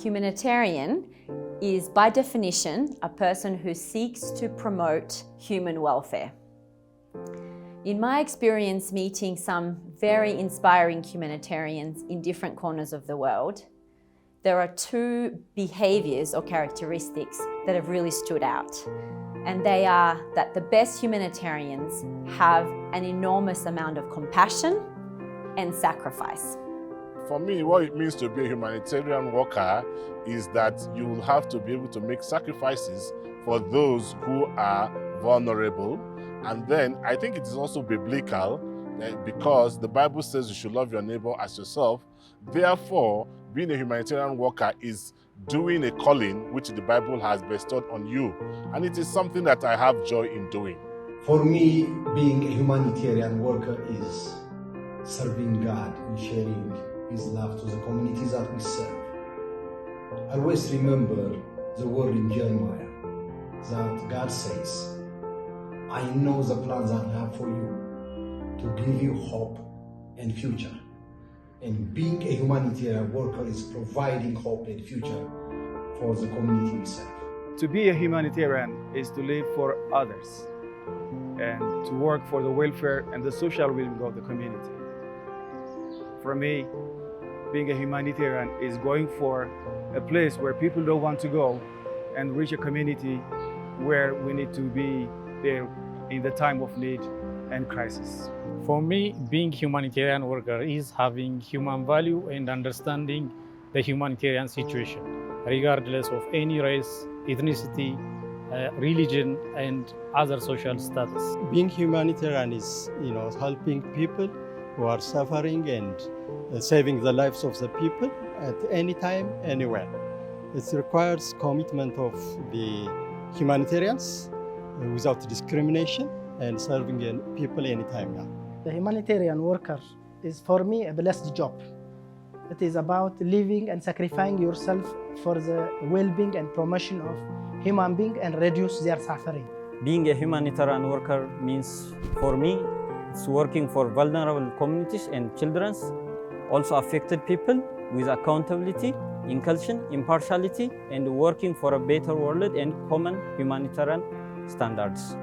humanitarian is, by definition, a person who seeks to promote human welfare. In my experience meeting some very inspiring humanitarians in different corners of the world, there are two behaviors or characteristics that have really stood out. And they are that the best humanitarians have an enormous amount of compassion and sacrifice. For me, what it means to be a humanitarian worker is that you will have to be able to make sacrifices for those who are vulnerable. And then I think it is also biblical because the Bible says you should love your neighbor as yourself. Therefore, being a humanitarian worker is doing a calling which the Bible has bestowed on you. And it is something that I have joy in doing. For me, being a humanitarian worker is serving God and sharing His love to the communities that we serve. I always remember the word in Jeremiah that God says, I know the plans I have for you to give you hope and future. And being a humanitarian worker is providing hope and future for the community we serve. To be a humanitarian is to live for others and to work for the welfare and the social well-being of the community. For me, being a humanitarian is going for a place where people don't want to go and reach a community where we need to be there in the time of need and crisis. For me, being a humanitarian worker is having human value and understanding the humanitarian situation, regardless of any race, ethnicity, religion, and other social status. Being humanitarian is, helping people who are suffering and saving the lives of the people at any time, anywhere. It requires commitment of the humanitarians without discrimination and serving people anytime now. The humanitarian worker is, for me, a blessed job. It is about living and sacrificing yourself for the well-being and promotion of human beings and reduce their suffering. Being a humanitarian worker means, for me, it's working for vulnerable communities and children, also affected people, with accountability, inclusion, impartiality, and working for a better world and common humanitarian standards.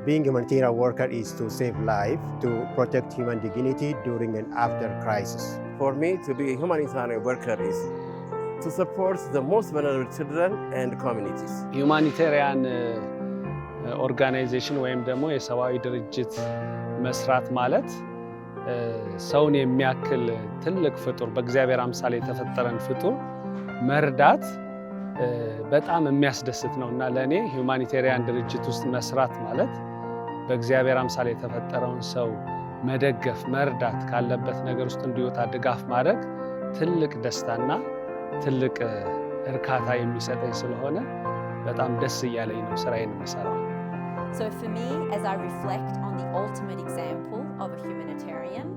Being a humanitarian worker is to save life, to protect human dignity during and after crisis. For me, to be a humanitarian worker is to support the most vulnerable children and communities. Humanitarian organization ወይም ደግሞ የሰብአዊ ድርጅት መስራት ማለት ሰውን የሚያክል ትልቅ ፍጡር በእግዚአብሔር አምሳል የተፈጠረን ፍጡር መርዳት በጣም የሚያስደስት ነውና ለኔ ሁማኒቴሪያን ድርጅት ውስጥ መስራት ማለት በእግዚአብሔር አምሳል የተፈጠረውን ሰው መደገፍ መርዳት ካለበት ነገር ውስጥ እንዲወጣ ድጋፍ ማድረግ ትልቅ ደስታና ትልቅ እርካታ የሚሰጠኝ ስለሆነ በጣም ደስ እያለኝ ነው ስራዬን መስራው። So for me, as I reflect on the ultimate example of a humanitarian,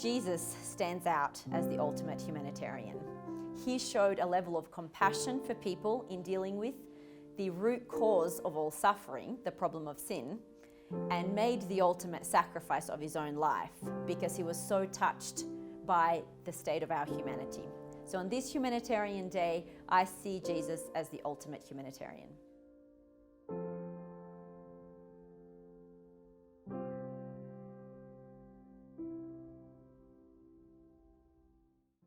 Jesus stands out as the ultimate humanitarian. He showed a level of compassion for people in dealing with the root cause of all suffering, the problem of sin, and made the ultimate sacrifice of his own life because he was so touched by the state of our humanity. So on this humanitarian day, I see Jesus as the ultimate humanitarian.